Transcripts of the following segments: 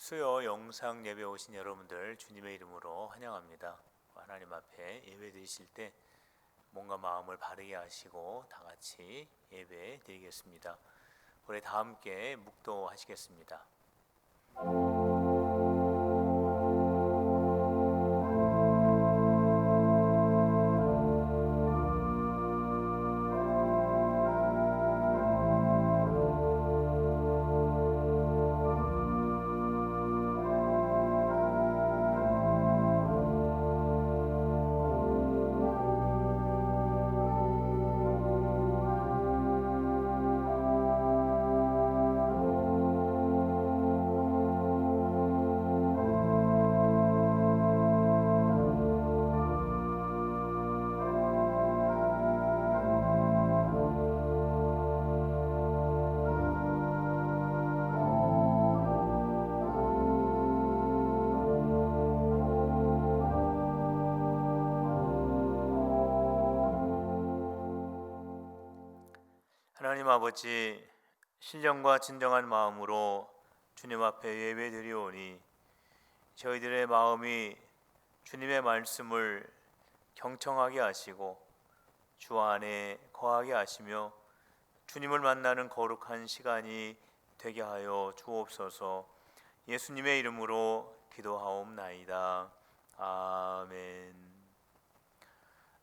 수요 영상 예배 오신 여러분들 주님의 이름으로 환영합니다. 하나님 앞에 예배 드리실 때 뭔가 마음을 바르게 하시고 다 같이 예배 드리겠습니다. 우리 다 함께 묵도하시겠습니다. 하나님 아버지, 신령과 진정한 마음으로 주님 앞에 예배드리오니 저희들의 마음이 주님의 말씀을 경청하게 하시고 주 안에 거하게 하시며 주님을 만나는 거룩한 시간이 되게 하여 주옵소서. 예수님의 이름으로 기도하옵나이다. 아멘.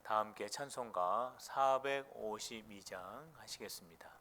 다 함께 찬송가 452장 하시겠습니다.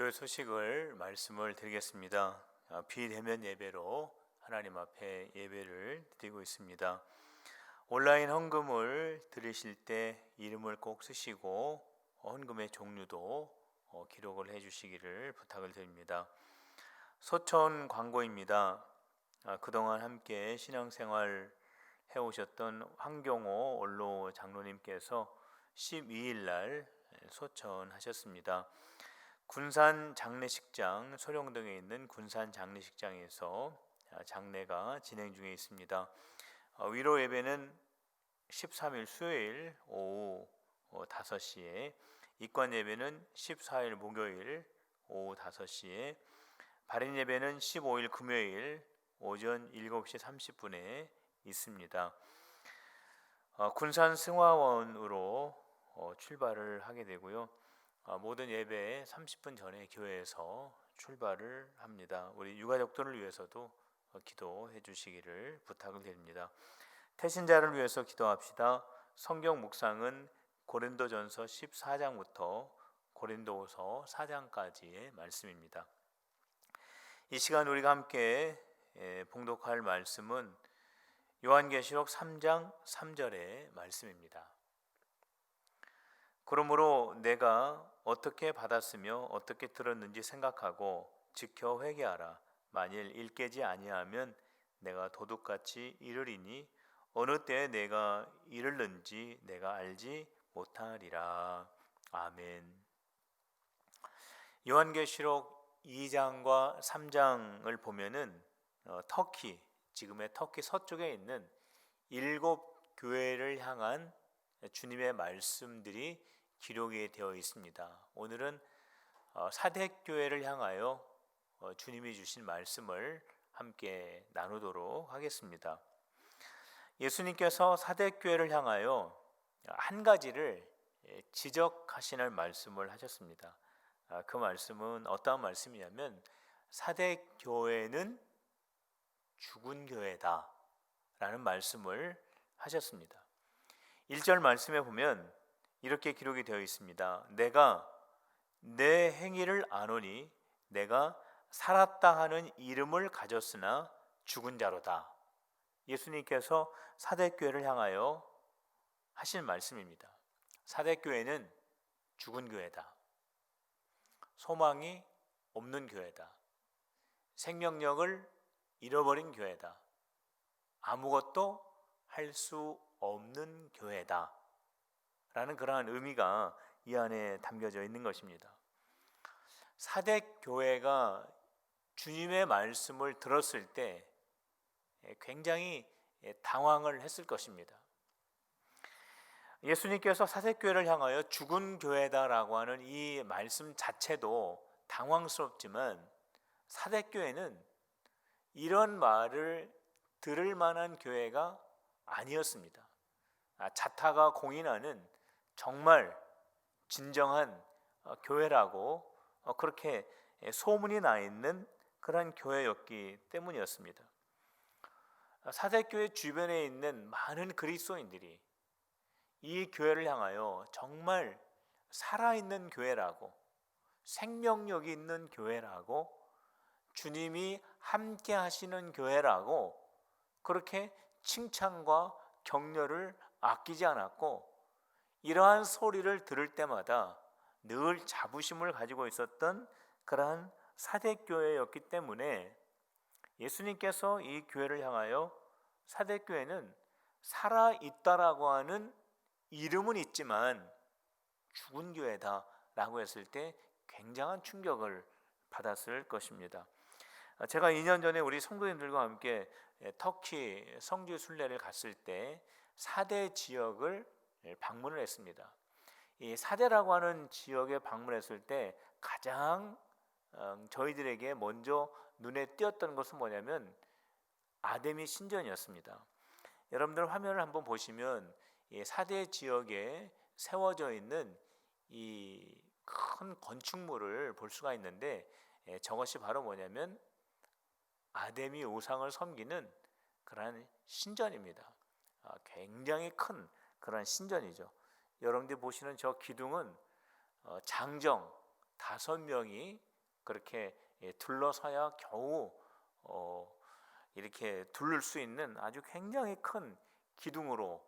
교회 소식을 말씀을 드리겠습니다. 비대면 예배로 하나님 앞에 예배를 드리고 있습니다. 온라인 헌금을 드리실 때 이름을 꼭 쓰시고 헌금의 종류도 기록을 해주시기를 부탁을 드립니다. 소천 광고입니다. 그동안 함께 신앙생활 해오셨던 황경호 원로 장로님께서 12일 날 소천하셨습니다. 군산 장례식장, 소룡동에 있는 군산 장례식장에서 장례가 진행 중에 있습니다. 위로 예배는 13일 수요일 오후 5시에, 이권 예배는 14일 목요일 오후 5시에, 발인 예배는 15일 금요일 오전 7시 30분에 있습니다. 군산 승화원으로 출발을 하게 되고요. 모든 예배 30분 전에 교회에서 출발을 합니다. 우리 유가족들을 위해서도 기도해 주시기를 부탁을 드립니다. 태신자를 위해서 기도합시다. 성경 묵상은 고린도전서 14장부터 고린도후서 4장까지의 말씀입니다. 이 시간 우리가 함께 봉독할 말씀은 요한계시록 3장 3절의 말씀입니다. 그러므로 내가 어떻게 받았으며 어떻게 들었는지 생각하고 지켜 회개하라. 만일 일깨지 아니하면 내가 도둑같이 이르리니 어느 때에 내가 이르는지 내가 알지 못하리라. 아멘. 요한계시록 2장과 3장을 보면은 터키, 지금의 터키 서쪽에 있는 7 교회를 향한 주님의 말씀들이 기록이 되어 있습니다. 오늘은 사대교회를 향하여 주님이 주신 말씀을 함께 나누도록 하겠습니다. 예수님께서 사대교회를 향하여 한 가지를 지적하시는 말씀을 하셨습니다. 그 말씀은 어떠한 말씀이냐면 사대교회는 죽은 교회다 라는 말씀을 하셨습니다. 1절 말씀에 보면 이렇게 기록이 되어 있습니다. 내가 내 행위를 아노니 내가 살았다 하는 이름을 가졌으나 죽은 자로다. 예수님께서 사대교회를 향하여 하신 말씀입니다. 사대교회는 죽은 교회다. 소망이 없는 교회다. 생명력을 잃어버린 교회다. 아무것도 할 수 없는 교회다 라는 그러한 의미가 이 안에 담겨져 있는 것입니다. 사대교회가 주님의 말씀을 들었을 때 굉장히 당황을 했을 것입니다. 예수님께서 사대교회를 향하여 죽은 교회다라고 하는 이 말씀 자체도 당황스럽지만 사대교회는 이런 말을 들을 만한 교회가 아니었습니다. 자타가 공인하는 정말 진정한 교회라고 그렇게 소문이 나 있는 그런 교회였기 때문이었습니다. 사대교회 주변에 있는 많은 그리스도인들이 이 교회를 향하여 정말 살아있는 교회라고, 생명력이 있는 교회라고, 주님이 함께 하시는 교회라고 그렇게 칭찬과 격려를 아끼지 않았고, 이러한 소리를 들을 때마다 늘 자부심을 가지고 있었던 그러한 사대교회였기 때문에 예수님께서 이 교회를 향하여 사대교회는 살아있다라고 하는 이름은 있지만 죽은 교회다라고 했을 때 굉장한 충격을 받았을 것입니다. 제가 2년 전에 우리 성도님들과 함께 터키 성지 순례를 갔을 때 사대 지역을 방문을 했습니다. 이 사대라고 하는 지역에 방문했을 때 가장 저희들에게 먼저 눈에 띄었던 것은 뭐냐면 아데미 신전이었습니다. 여러분들 화면을 한번 보시면 이 사대 지역에 세워져 있는 이 큰 건축물을 볼 수가 있는데 저것이 바로 뭐냐면 아데미 우상을 섬기는 그러한 신전입니다. 굉장히 큰 그런 신전이죠. 여러분들이 보시는 저 기둥은 장정 5명이 그렇게 둘러서야 겨우 이렇게 둘를 수 있는 아주 굉장히 큰 기둥으로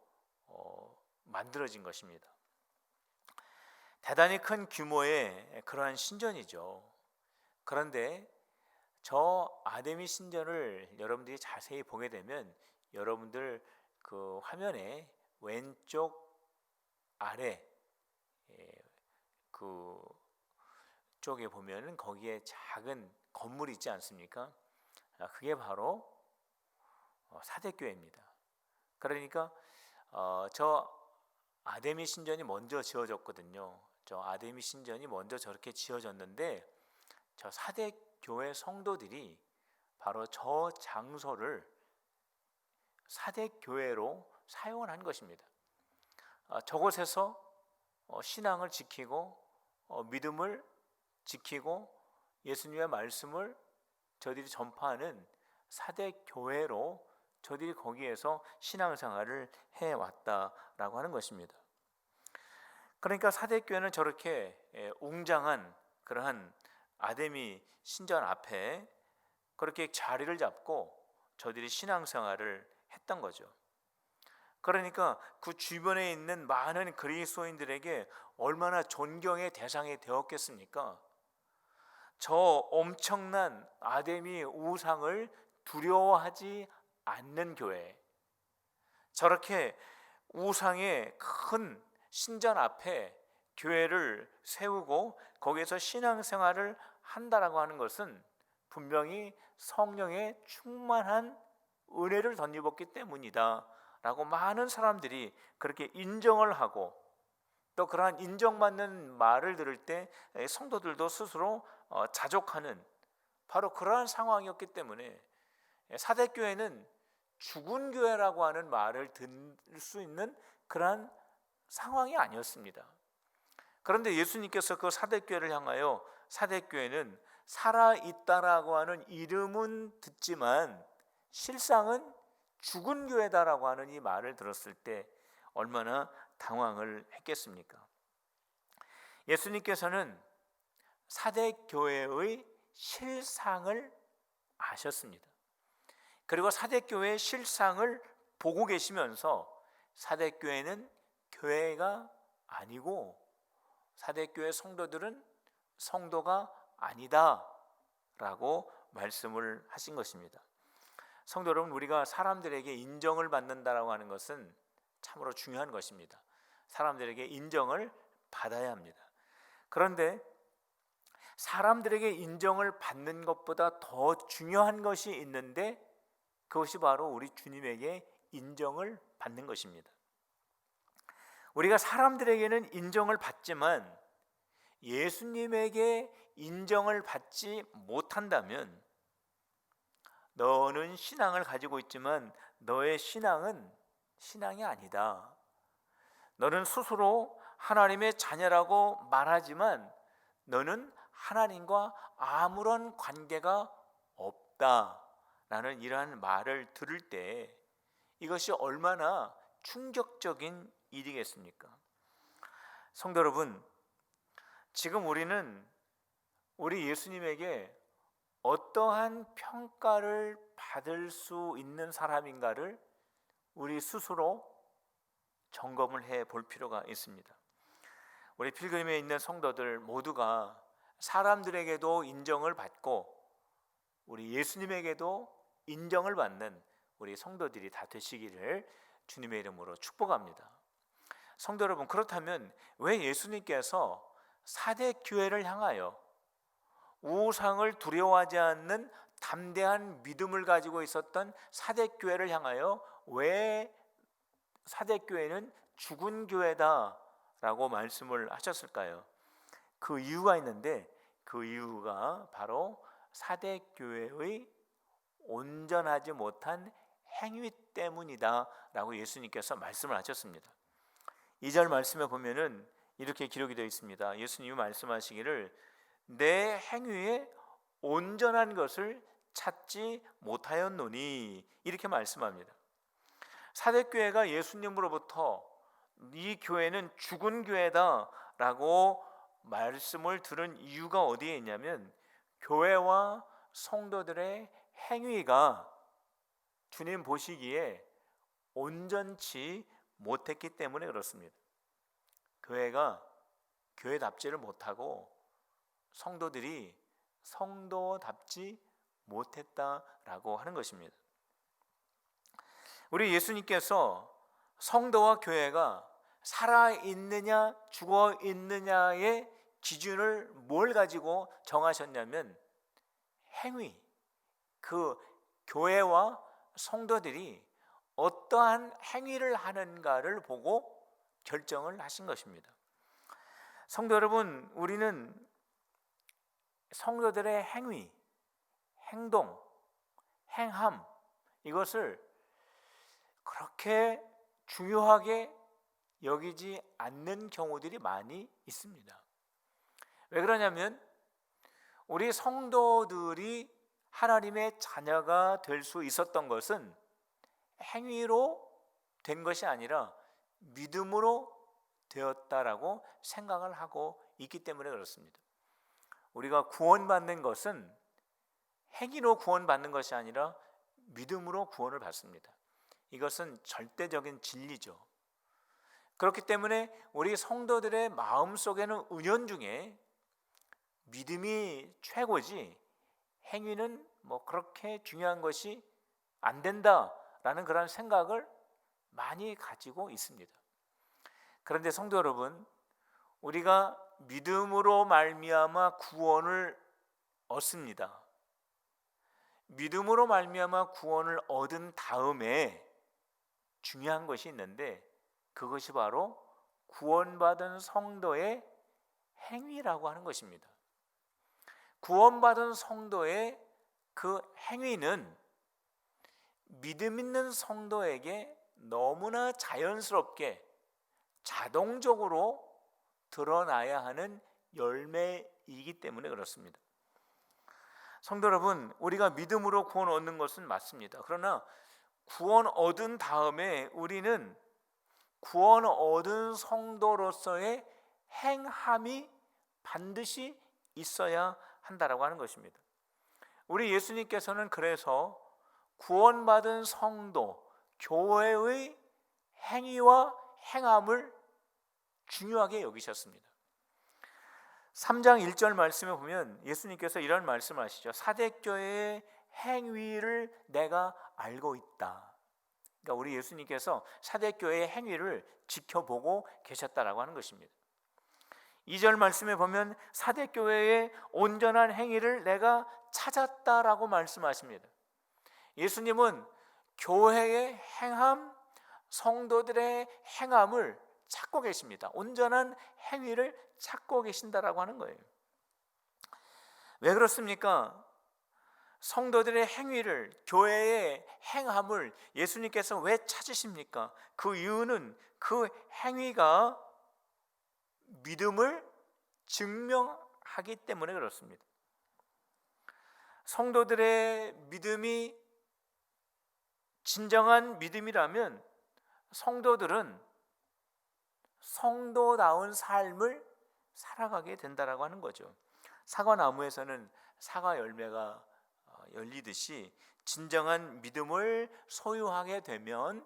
만들어진 것입니다. 대단히 큰 규모의 그러한 신전이죠. 그런데 저 아데미 신전을 여러분들이 자세히 보게 되면 여러분들 그 화면에 왼쪽 아래 그 쪽에 보면은 거기에 작은 건물이 있지 않습니까? 그게 바로 사대교회입니다. 그러니까 저 아데미 신전이 먼저 지어졌거든요. 저 아데미 신전이 먼저 저렇게 지어졌는데 저 사대 교회 성도들이 바로 저 장소를 사대 교회로 사용을 한 것입니다. 저곳에서 신앙을 지키고 믿음을 지키고 예수님의 말씀을 저들이 전파하는 사대 교회로 저들이 거기에서 신앙생활을 해왔다라고 하는 것입니다. 그러니까 사대 교회는 저렇게 웅장한 그러한 아데미 신전 앞에 그렇게 자리를 잡고 저들이 신앙생활을 했던 거죠. 그러니까 그 주변에 있는 많은 그리스도인들에게 얼마나 존경의 대상이 되었겠습니까? 저 엄청난 아데미 우상을 두려워하지 않는 교회, 저렇게 우상의 큰 신전 앞에 교회를 세우고 거기에서 신앙생활을 한다라고 하는 것은 분명히 성령의 충만한 은혜를 덧입었기 때문이다 라고 많은 사람들이 그렇게 인정을 하고, 또 그러한 인정받는 말을 들을 때 성도들도 스스로 자족하는 바로 그러한 상황이었기 때문에 사대교회는 죽은 교회라고 하는 말을 들을 수 있는 그러한 상황이 아니었습니다. 그런데 예수님께서 그 사대교회를 향하여 사대교회는 살아있다라고 하는 이름은 듣지만 실상은 죽은 교회다라고 하는 이 말을 들었을 때 얼마나 당황을 했겠습니까? 예수님께서는 사대교회의 실상을 아셨습니다. 그리고 사대교회의 실상을 보고 계시면서 사대교회는 교회가 아니고 사대교회 성도들은 성도가 아니다 라고 말씀을 하신 것입니다. 성도 여러분, 우리가 사람들에게 인정을 받는다라고 하는 것은 참으로 중요한 것입니다. 사람들에게 인정을 받아야 합니다. 그런데 사람들에게 인정을 받는 것보다 더 중요한 것이 있는데 그것이 바로 우리 주님에게 인정을 받는 것입니다. 우리가 사람들에게는 인정을 받지만 예수님에게 인정을 받지 못한다면 너는 신앙을 가지고 있지만 너의 신앙은 신앙이 아니다. 너는 스스로 하나님의 자녀라고 말하지만 너는 하나님과 아무런 관계가 없다라는 이러한 말을 들을 때 이것이 얼마나 충격적인 일이겠습니까? 성도 여러분, 지금 우리는 우리 예수님에게 어떠한 평가를 받을 수 있는 사람인가를 우리 스스로 점검을 해 볼 필요가 있습니다. 우리 필그림에 있는 성도들 모두가 사람들에게도 인정을 받고 우리 예수님에게도 인정을 받는 우리 성도들이 다 되시기를 주님의 이름으로 축복합니다. 성도 여러분, 그렇다면 왜 예수님께서 사대 교회를 향하여 우상을 두려워하지 않는 담대한 믿음을 가지고 있었던 사대 교회를 향하여 왜 사대 교회는 죽은 교회다라고 말씀을 하셨을까요? 그 이유가 있는데 그 이유가 바로 사대 교회의 온전하지 못한 행위 때문이다라고 예수님께서 말씀을 하셨습니다. 2절 말씀에 보면은 이렇게 기록이 되어 있습니다. 예수님이 말씀하시기를 내 행위에 온전한 것을 찾지 못하였노니 이렇게 말씀합니다. 사대교회가 예수님으로부터 이 교회는 죽은 교회다라고 말씀을 들은 이유가 어디에 있냐면 교회와 성도들의 행위가 주님 보시기에 온전치 못했기 때문에 그렇습니다. 교회가 교회답지를 못하고 성도들이 성도답지 못했다라고 하는 것입니다. 우리 예수님께서 성도와 교회가 살아있느냐 죽어있느냐의 기준을 뭘 가지고 정하셨냐면 행위, 그 교회와 성도들이 어떠한 행위를 하는가를 보고 결정을 하신 것입니다. 성도 여러분, 우리는 성도들의 행위, 행동, 행함, 이것을 그렇게 중요하게 여기지 않는 경우들이 많이 있습니다. 왜 그러냐면 우리 성도들이 하나님의 자녀가 될 수 있었던 것은 행위로 된 것이 아니라 믿음으로 되었다라고 생각을 하고 있기 때문에 그렇습니다. 우리가 구원받는 것은 행위로 구원받는 것이 아니라 믿음으로 구원을 받습니다. 이것은 절대적인 진리죠. 그렇기 때문에 우리 성도들의 마음속에는 은연중에 믿음이 최고지 행위는 뭐 그렇게 중요한 것이 안 된다라는 그런 생각을 많이 가지고 있습니다. 그런데 성도 여러분, 우리가 믿음으로 말미암아 구원을 얻습니다. 믿음으로 말미암아 구원을 얻은 다음에 중요한 것이 있는데 그것이 바로 구원받은 성도의 행위라고 하는 것입니다. 구원받은 성도의 그 행위는 믿음 있는 성도에게 너무나 자연스럽게 자동적으로 드러나야 하는 열매이기 때문에 그렇습니다. 성도 여러분, 우리가 믿음으로 구원 얻는 것은 맞습니다. 그러나 구원 얻은 다음에 우리는 구원 얻은 성도로서의 행함이 반드시 있어야 한다라고 하는 것입니다. 우리 예수님께서는 그래서 구원받은 성도, 교회의 행위와 행함을 중요하게 여기셨습니다. 3장 1절 말씀에 보면 예수님께서 이런 말씀하시죠. 사대교회의 행위를 내가 알고 있다. 그러니까 우리 예수님께서 사대교회의 행위를 지켜보고 계셨다라고 하는 것입니다. 2절 말씀에 보면 사대교회의 온전한 행위를 내가 찾았다라고 말씀하십니다. 예수님은 교회의 행함, 성도들의 행함을 찾고 계십니다. 온전한 행위를 찾고 계신다라고 하는 거예요. 왜 그렇습니까? 성도들의 행위를, 교회의 행함을 예수님께서 왜 찾으십니까? 그 이유는 그 행위가 믿음을 증명하기 때문에 그렇습니다. 성도들의 믿음이 진정한 믿음이라면 성도들은 성도다운 삶을 살아가게 된다라고 하는 거죠. 사과나무에서는 사과 열매가 열리듯이 진정한 믿음을 소유하게 되면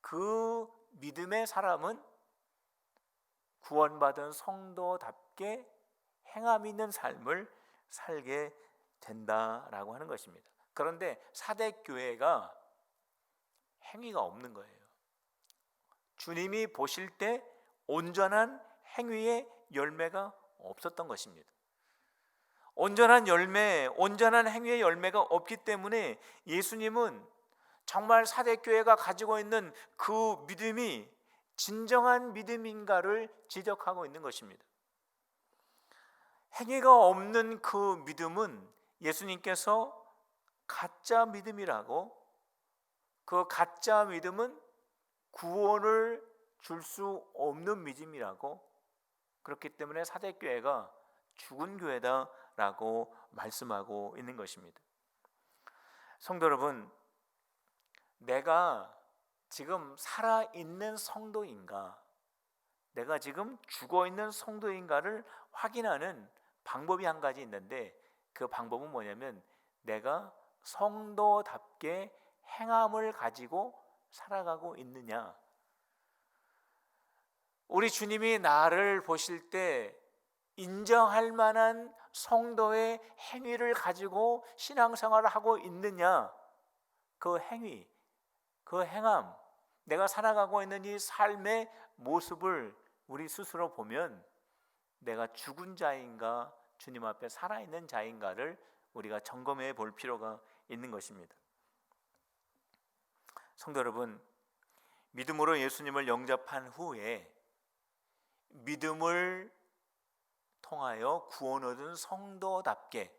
그 믿음의 사람은 구원받은 성도답게 행함 있는 삶을 살게 된다라고 하는 것입니다. 그런데 사대교회가 행위가 없는 거예요. 주님이 보실 때 온전한 행위의 열매가 없었던 것입니다. 온전한 열매, 온전한 행위의 열매가 없기 때문에 예수님은 정말 사대교회가 가지고 있는 그 믿음이 진정한 믿음인가를 지적하고 있는 것입니다. 행위가 없는 그 믿음은 예수님께서 가짜 믿음이라고, 그 가짜 믿음은 구원을 줄 수 없는 믿음이라고, 그렇기 때문에 사대교회가 죽은 교회다라고 말씀하고 있는 것입니다. 성도 여러분, 내가 지금 살아있는 성도인가, 내가 지금 죽어있는 성도인가를 확인하는 방법이 한 가지 있는데 그 방법은 뭐냐면 내가 성도답게 행함을 가지고 살아가고 있느냐. 우리 주님이 나를 보실 때 인정할 만한 성도의 행위를 가지고 신앙생활을 하고 있느냐, 그 행위, 그 행함, 내가 살아가고 있는 이 삶의 모습을 우리 스스로 보면 내가 죽은 자인가 주님 앞에 살아있는 자인가를 우리가 점검해 볼 필요가 있는 것입니다. 성도 여러분, 믿음으로 예수님을 영접한 후에 믿음을 통하여 구원 얻은 성도답게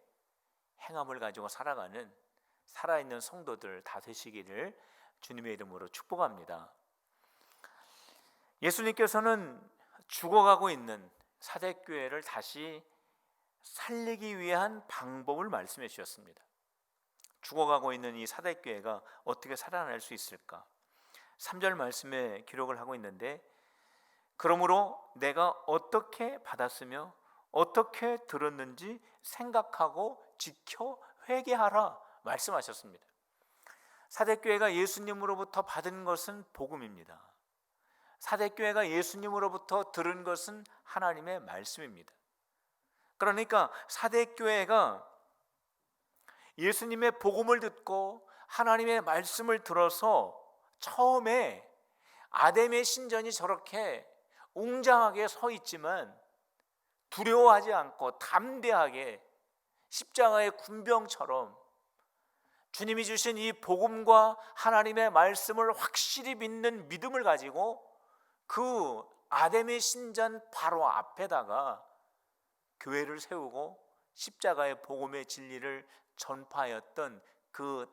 행함을 가지고 살아가는 살아있는 성도들 다 되시기를 주님의 이름으로 축복합니다. 예수님께서는 죽어가고 있는 사대교회를 다시 살리기 위한 방법을 말씀해 주셨습니다. 죽어가고 있는 이 사대교회가 어떻게 살아날 수 있을까? 3절 말씀에 기록을 하고 있는데, 그러므로 내가 어떻게 받았으며 어떻게 들었는지 생각하고 지켜 회개하라 말씀하셨습니다. 사대교회가 예수님으로부터 받은 것은 복음입니다. 사대교회가 예수님으로부터 들은 것은 하나님의 말씀입니다. 그러니까 사대교회가 예수님의 복음을 듣고 하나님의 말씀을 들어서 처음에 아담의 신전이 저렇게 웅장하게 서 있지만 두려워하지 않고 담대하게 십자가의 군병처럼 주님이 주신 이 복음과 하나님의 말씀을 확실히 믿는 믿음을 가지고 그 아담의 신전 바로 앞에다가 교회를 세우고 십자가의 복음의 진리를 전파하였던 그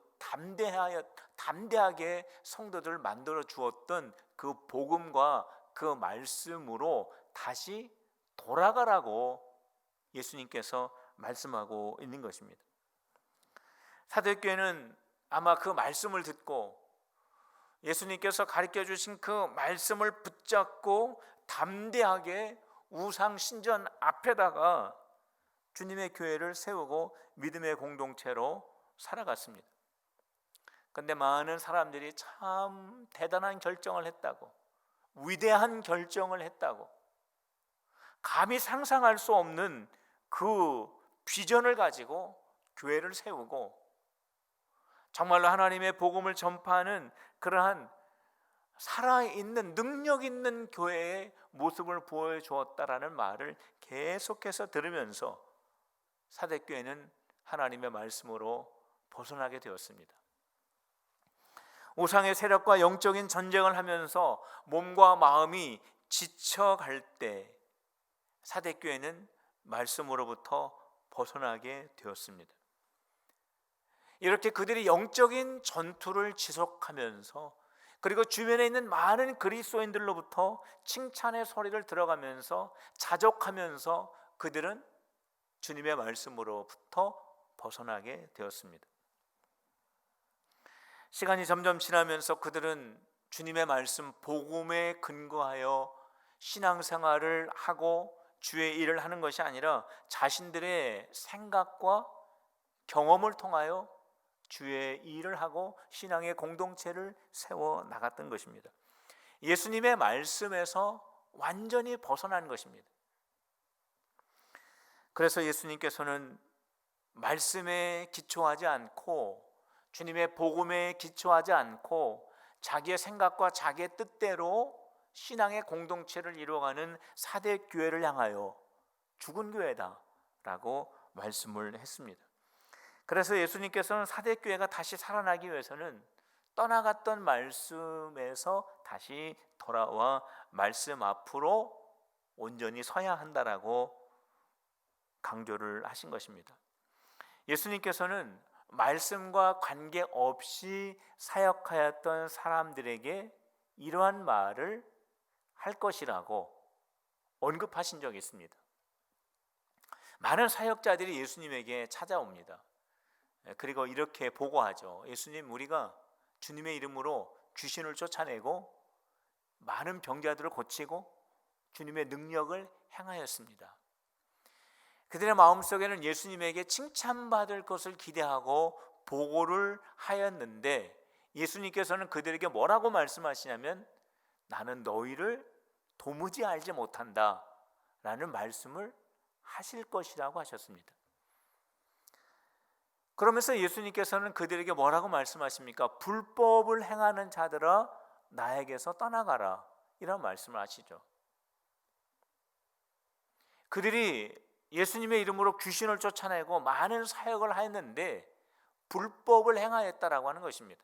담대하게 성도들을 만들어 주었던 그 복음과 그 말씀으로 다시 돌아가라고 예수님께서 말씀하고 있는 것입니다. 사도교회는 아마 그 말씀을 듣고 예수님께서 가르쳐 주신 그 말씀을 붙잡고 담대하게 우상 신전 앞에다가 주님의 교회를 세우고 믿음의 공동체로 살아갔습니다. 그런데 많은 사람들이 참 대단한 결정을 했다고, 위대한 결정을 했다고, 감히 상상할 수 없는 그 비전을 가지고 교회를 세우고 정말로 하나님의 복음을 전파하는 그러한 살아있는 능력 있는 교회의 모습을 보여주었다라는 말을 계속해서 들으면서 사대교회는 하나님의 말씀으로 벗어나게 되었습니다. 우상의 세력과 영적인 전쟁을 하면서 몸과 마음이 지쳐갈 때 사대교회는 말씀으로부터 벗어나게 되었습니다. 이렇게 그들이 영적인 전투를 지속하면서 그리고 주변에 있는 많은 그리스도인들로부터 칭찬의 소리를 들어가면서 자족하면서 그들은 주님의 말씀으로부터 벗어나게 되었습니다. 시간이 점점 지나면서 그들은 주님의 말씀 복음에 근거하여 신앙생활을 하고 주의 일을 하는 것이 아니라 자신들의 생각과 경험을 통하여 주의 일을 하고 신앙의 공동체를 세워 나갔던 것입니다. 예수님의 말씀에서 완전히 벗어난 것입니다. 그래서 예수님께서는 말씀에 기초하지 않고 주님의 복음에 기초하지 않고 자기의 생각과 자기의 뜻대로 신앙의 공동체를 이루어가는 사대교회를 향하여 죽은 교회다라고 말씀을 했습니다. 그래서 예수님께서는 사대교회가 다시 살아나기 위해서는 떠나갔던 말씀에서 다시 돌아와 말씀 앞으로 온전히 서야 한다라고 강조를 하신 것입니다. 예수님께서는 말씀과 관계없이 사역하였던 사람들에게 이러한 말을 할 것이라고 언급하신 적이 있습니다. 많은 사역자들이 예수님에게 찾아옵니다. 그리고 이렇게 보고하죠. 예수님, 우리가 주님의 이름으로 귀신을 쫓아내고 많은 병자들을 고치고 주님의 능력을 행하였습니다. 그들의 마음속에는 예수님에게 칭찬받을 것을 기대하고 보고를 하였는데 예수님께서는 그들에게 뭐라고 말씀하시냐면 나는 너희를 도무지 알지 못한다 라는 말씀을 하실 것이라고 하셨습니다. 그러면서 예수님께서는 그들에게 뭐라고 말씀하십니까? 불법을 행하는 자들아 나에게서 떠나가라 이런 말씀을 하시죠. 그들이 예수님의 이름으로 귀신을 쫓아내고 많은 사역을 했는데 불법을 행하였다라고 하는 것입니다.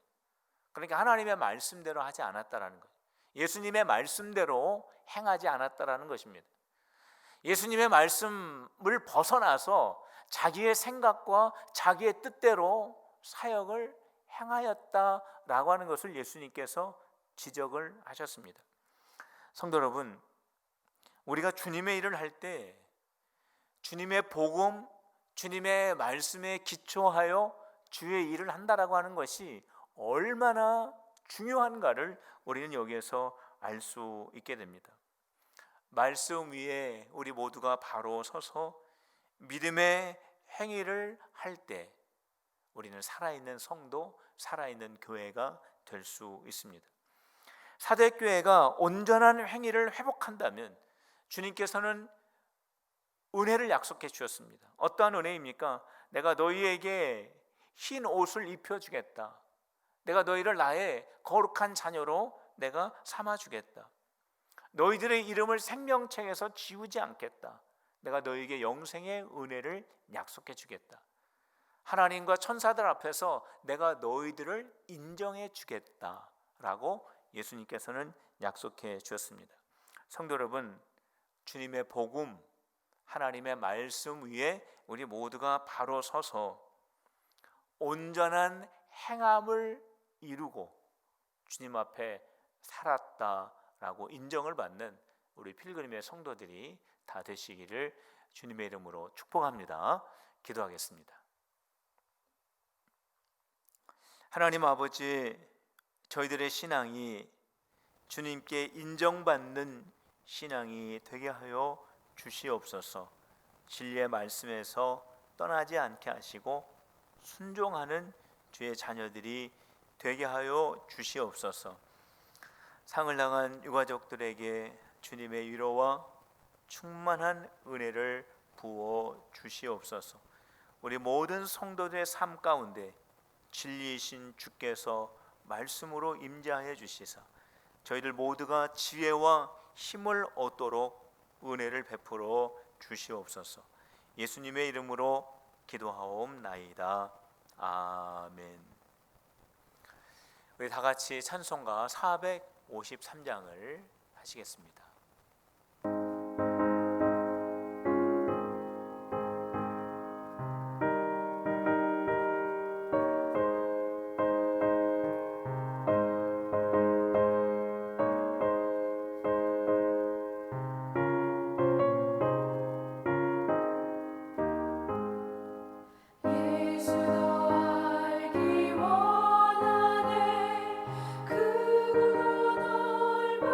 그러니까 하나님의 말씀대로 하지 않았다라는 거예요. 예수님의 말씀대로 행하지 않았다라는 것입니다. 예수님의 말씀을 벗어나서 자기의 생각과 자기의 뜻대로 사역을 행하였다라고 하는 것을 예수님께서 지적을 하셨습니다. 성도 여러분, 우리가 주님의 일을 할 때 주님의 복음, 주님의 말씀에 기초하여 주의 일을 한다라고 하는 것이 얼마나 중요한가를 우리는 여기에서 알 수 있게 됩니다. 말씀 위에 우리 모두가 바로 서서 믿음의 행위를 할 때 우리는 살아있는 성도, 살아있는 교회가 될 수 있습니다. 사대교회가 온전한 행위를 회복한다면 주님께서는 은혜를 약속해 주셨습니다. 어떠한 은혜입니까? 내가 너희에게 흰 옷을 입혀주겠다. 내가 너희를 나의 거룩한 자녀로 내가 삼아주겠다. 너희들의 이름을 생명책에서 지우지 않겠다. 내가 너희에게 영생의 은혜를 약속해 주겠다. 하나님과 천사들 앞에서 내가 너희들을 인정해 주겠다라고 예수님께서는 약속해 주셨습니다. 성도 여러분, 주님의 복음, 하나님의 말씀 위에 우리 모두가 바로 서서 온전한 행함을 이루고 주님 앞에 살았다라고 인정을 받는 우리 필그림의 성도들이 다 되시기를 주님의 이름으로 축복합니다. 기도하겠습니다. 하나님 아버지, 저희들의 신앙이 주님께 인정받는 신앙이 되게 하여 주시옵소서. 진리의 말씀에서 떠나지 않게 하시고 순종하는 주의 자녀들이 되게 하여 주시옵소서. 상을 당한 유가족들에게 주님의 위로와 충만한 은혜를 부어 주시옵소서. 우리 모든 성도들의 삶 가운데 진리이신 주께서 말씀으로 임재하여 주시사 저희들 모두가 지혜와 힘을 얻도록 은혜를 베풀어 주시옵소서. 예수님의 이름으로 기도하옵나이다. 아멘. 우리 다 같이 찬송가 453장을 하시겠습니다. 예수 더 알기 원하네 그 넓은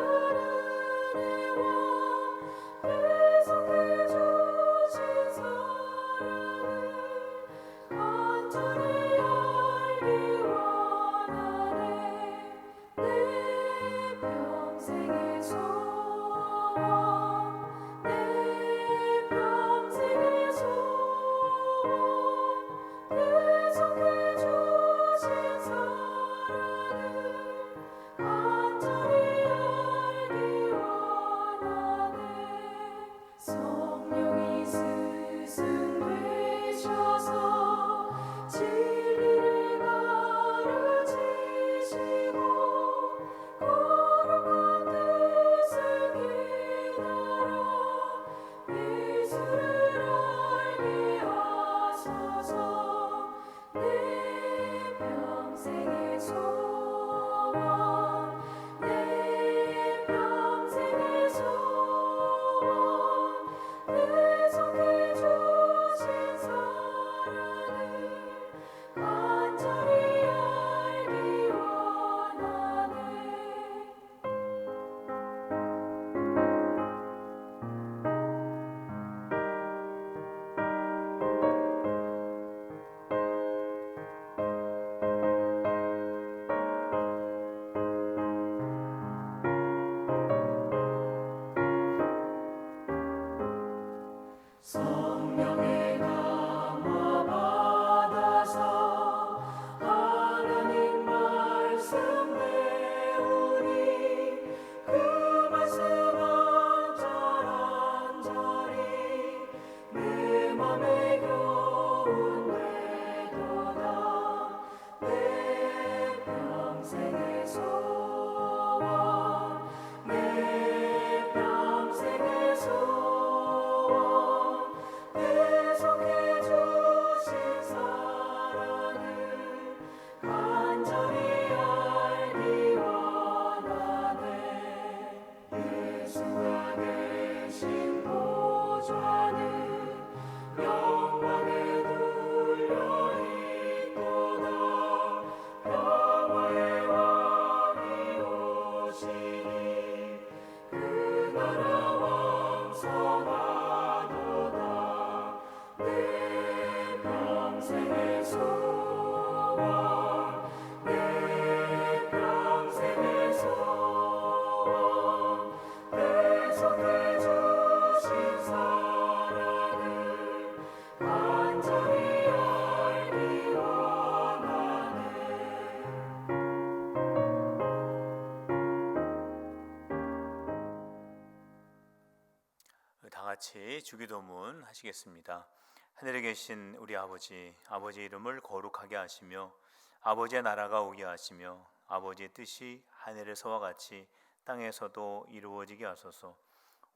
같이 주기도문 하시겠습니다. 하늘에 계신 우리 아버지, 아버지의 이름을 거룩하게 하시며 아버지의 나라가 오게 하시며 아버지의 뜻이 하늘에서와 같이 땅에서도 이루어지게 하소서.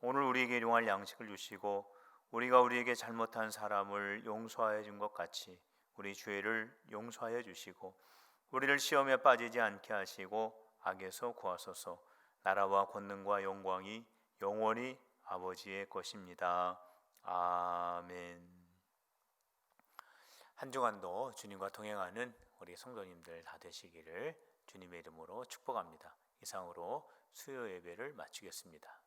오늘 우리에게 일용할 양식을 주시고 우리가 우리에게 잘못한 사람을 용서하여 준 것 같이 우리 죄를 용서하여 주시고 우리를 시험에 빠지지 않게 하시고 악에서 구하소서. 나라와 권능과 영광이 영원히 아버지의 것입니다. 아멘. 한 주간도 주님과 동행하는 우리 성도님들 다 되시기를 주님의 이름으로 축복합니다. 이상으로 수요 예배를 마치겠습니다.